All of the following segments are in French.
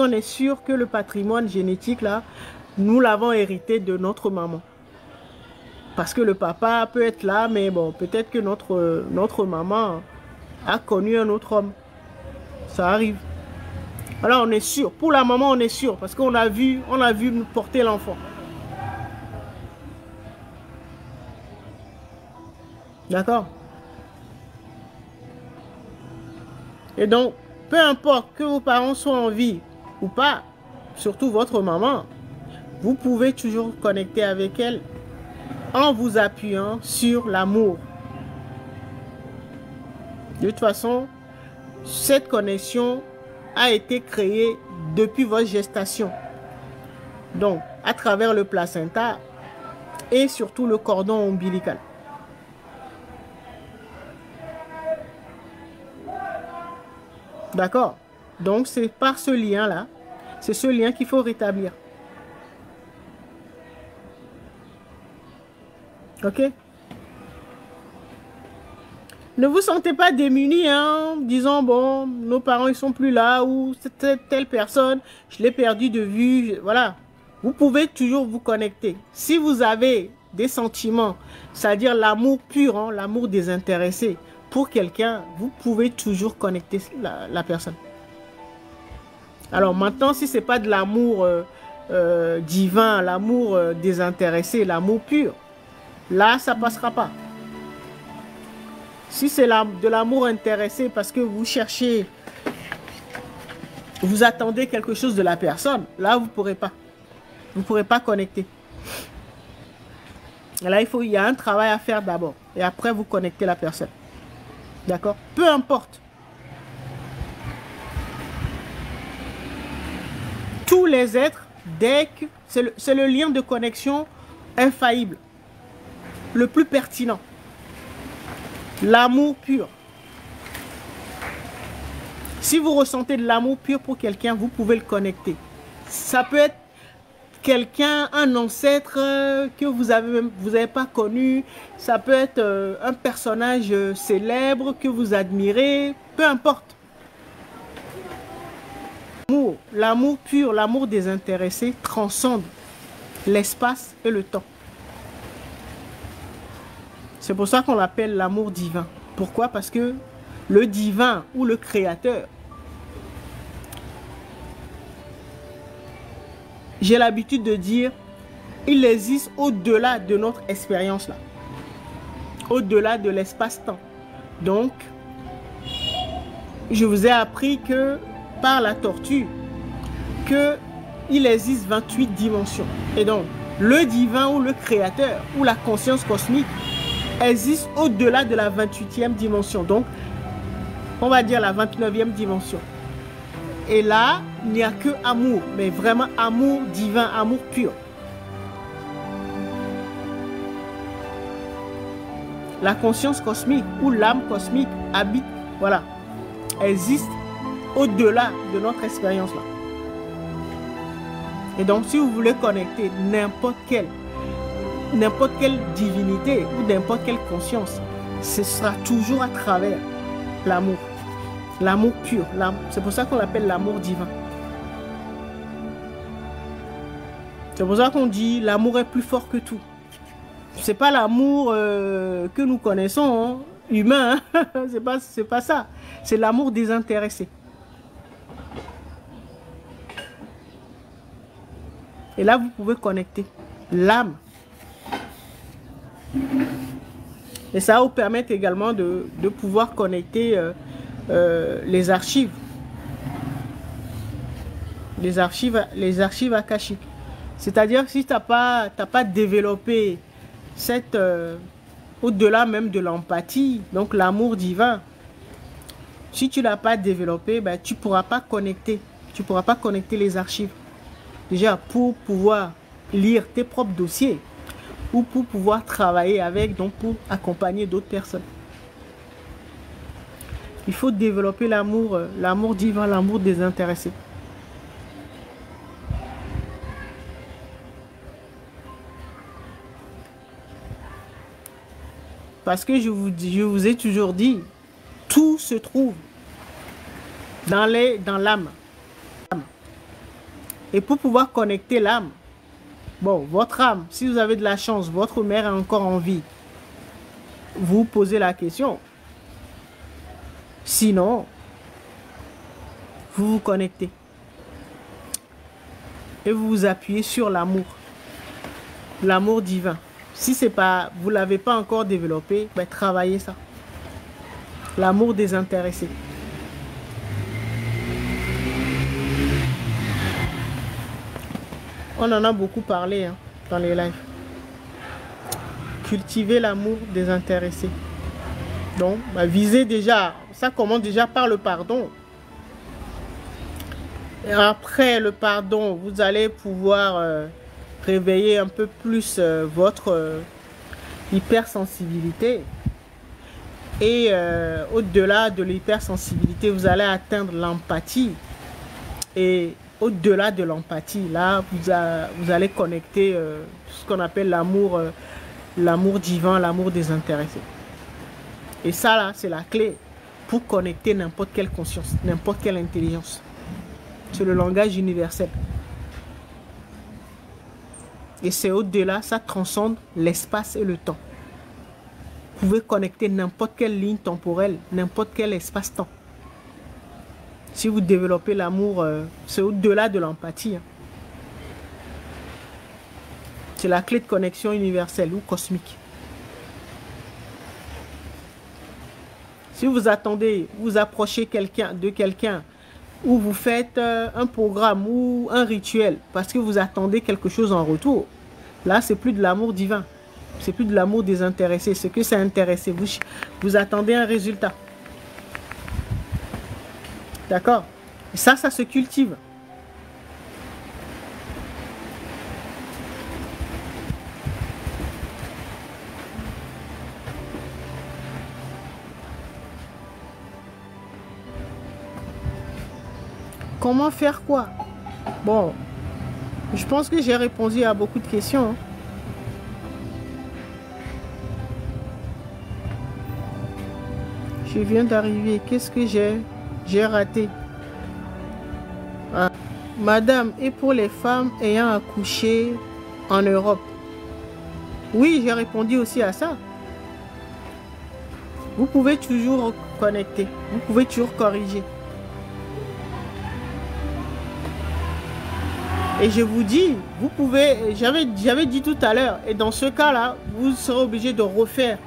qu'on est sûr que le patrimoine génétique, là, nous l'avons hérité de notre maman. Parce que le papa peut être là, mais bon, peut-être que notre maman a connu un autre homme. Ça arrive. Alors on est sûr. Pour la maman, on est sûr. Parce qu'on a vu nous porter l'enfant. D'accord? Et donc, peu importe que vos parents soient en vie ou pas, surtout votre maman, vous pouvez toujours connecter avec elle en vous appuyant sur l'amour. De toute façon, cette connexion a été créée depuis votre gestation. Donc, à travers le placenta et surtout le cordon ombilical. D'accord? Donc, c'est par ce lien-là, c'est ce lien qu'il faut rétablir. Ok? Ne vous sentez pas démunis, hein, disant, bon, nos parents, ils sont plus là, ou telle personne, je l'ai perdu de vue, voilà. Vous pouvez toujours vous connecter. Si vous avez des sentiments, c'est-à-dire l'amour pur, hein, l'amour désintéressé, pour quelqu'un, vous pouvez toujours connecter la personne. Alors maintenant, si ce n'est pas de l'amour divin, l'amour désintéressé, l'amour pur, là, ça ne passera pas. Si c'est de l'amour intéressé parce que vous cherchez, vous attendez quelque chose de la personne, là, vous ne pourrez pas. Vous ne pourrez pas connecter. Là, il y a un travail à faire d'abord. Et après, vous connectez la personne. D'accord? Peu importe. Tous les êtres, dès que c'est le lien de connexion infaillible, le plus pertinent. L'amour pur. Si vous ressentez de l'amour pur pour quelqu'un, vous pouvez le connecter. Ça peut être quelqu'un, un ancêtre que vous avez pas connu. Ça peut être un personnage célèbre que vous admirez. Peu importe. L'amour pur, l'amour désintéressé transcende l'espace et le temps. C'est pour ça qu'on l'appelle l'amour divin. Pourquoi? Parce que le divin ou le créateur, j'ai l'habitude de dire, il existe au-delà de notre expérience là. Au-delà de l'espace-temps. Donc, je vous ai appris que par la tortue, qu'il existe 28 dimensions. Et donc, le divin ou le créateur ou la conscience cosmique existe au-delà de la 28e dimension. Donc, on va dire la 29e dimension. Et là, il n'y a que amour, mais vraiment amour divin, amour pur. La conscience cosmique ou l'âme cosmique habite, voilà, existe au-delà de notre expérience là. Et donc, si vous voulez connecter n'importe quelle divinité ou n'importe quelle conscience, ce sera toujours à travers l'amour. L'amour pur. C'est pour ça qu'on l'appelle l'amour divin. C'est pour ça qu'on dit l'amour est plus fort que tout. C'est pas l'amour que nous connaissons, hein, humain. Hein. C'est pas ça. C'est l'amour désintéressé. Et là, vous pouvez connecter l'âme. Et ça va vous permettre également de pouvoir connecter les archives. Les archives akashiques. C'est-à-dire si tu n'as pas développé cette au-delà même de l'empathie, donc l'amour divin, si tu ne l'as pas développé, ben, tu ne pourras pas connecter. Tu ne pourras pas connecter les archives. Déjà, pour pouvoir lire tes propres dossiers ou pour pouvoir travailler avec, donc pour accompagner d'autres personnes. Il faut développer l'amour divin, l'amour désintéressé. Parce que je vous ai toujours dit, tout se trouve dans l'âme. Et pour pouvoir connecter l'âme, bon, votre âme, si vous avez de la chance, votre mère est encore en vie, vous posez la question. Sinon, vous vous connectez. Et vous vous appuyez sur l'amour. L'amour divin. Si c'est pas, vous ne l'avez pas encore développé, ben, travaillez ça. L'amour désintéressé. On en a beaucoup parlé hein, dans les lives. Cultiver l'amour désintéressé. Donc, bah, visez déjà, ça commence déjà par le pardon. Et après le pardon, vous allez pouvoir réveiller un peu plus votre hypersensibilité. Et au-delà de l'hypersensibilité, vous allez atteindre l'empathie. Et au-delà de l'empathie, là, vous allez connecter ce qu'on appelle l'amour l'amour divin, l'amour désintéressé. Et ça, là, c'est la clé pour connecter n'importe quelle conscience, n'importe quelle intelligence. C'est le langage universel. Et c'est au-delà, ça transcende l'espace et le temps. Vous pouvez connecter n'importe quelle ligne temporelle, n'importe quel espace-temps. Si vous développez l'amour, c'est au-delà de l'empathie. Hein. C'est la clé de connexion universelle ou cosmique. Si vous attendez, vous approchez de quelqu'un, ou vous faites un programme ou un rituel parce que vous attendez quelque chose en retour, là, c'est plus de l'amour divin. C'est plus de l'amour désintéressé. Ce que c'est intéressé. Vous attendez un résultat. D'accord? Et ça se cultive. Comment faire quoi? Bon, je pense que j'ai répondu à beaucoup de questions. Hein. Je viens d'arriver. Qu'est-ce que j'ai raté? Ah. Madame, et pour les femmes ayant accouché en Europe? Oui, j'ai répondu aussi à ça. Vous pouvez toujours connecter. Vous pouvez toujours corriger. Et je vous dis, vous pouvez, j'avais dit tout à l'heure, et dans ce cas-là, vous serez obligé de refaire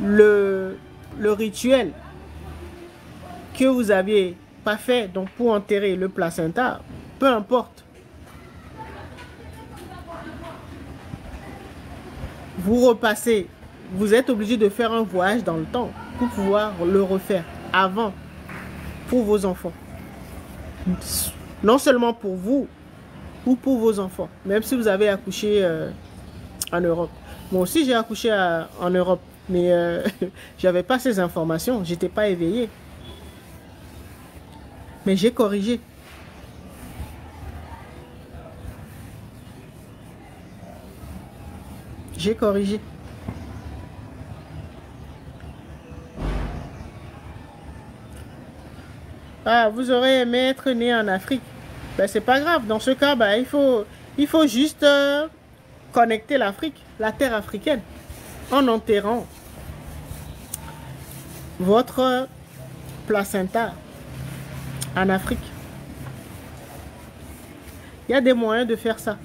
le rituel que vous n'aviez pas fait, donc pour enterrer le placenta, peu importe. Vous repassez, vous êtes obligé de faire un voyage dans le temps pour pouvoir le refaire avant, pour vos enfants. Non seulement pour vous, ou pour vos enfants, même si vous avez accouché en Europe. Moi aussi, j'ai accouché en Europe, mais j'avais pas ces informations, j'étais pas éveillé. Mais j'ai corrigé. J'ai corrigé. Ah, vous aurez aimé être né en Afrique. Ben, c'est pas grave. Dans ce cas, ben, il faut juste connecter l'Afrique, la terre africaine, en enterrant votre placenta en Afrique. Il y a des moyens de faire ça.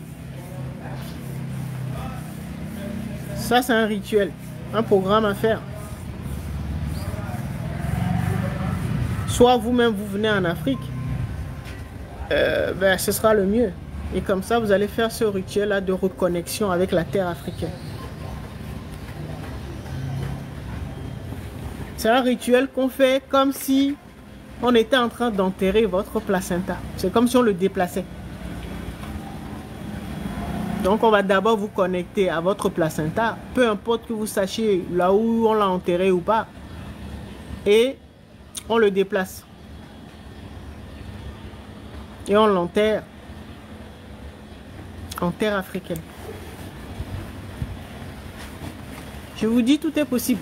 Ça, c'est un rituel, un programme à faire. Soit vous-même, vous venez en Afrique, ben, ce sera le mieux. Et comme ça, vous allez faire ce rituel-là de reconnexion avec la terre africaine. C'est un rituel qu'on fait comme si on était en train d'enterrer votre placenta. C'est comme si on le déplaçait. Donc, on va d'abord vous connecter à votre placenta, peu importe que vous sachiez là où on l'a enterré ou pas. Et on le déplace. Et on l'enterre en terre africaine. Je vous dis, tout est possible.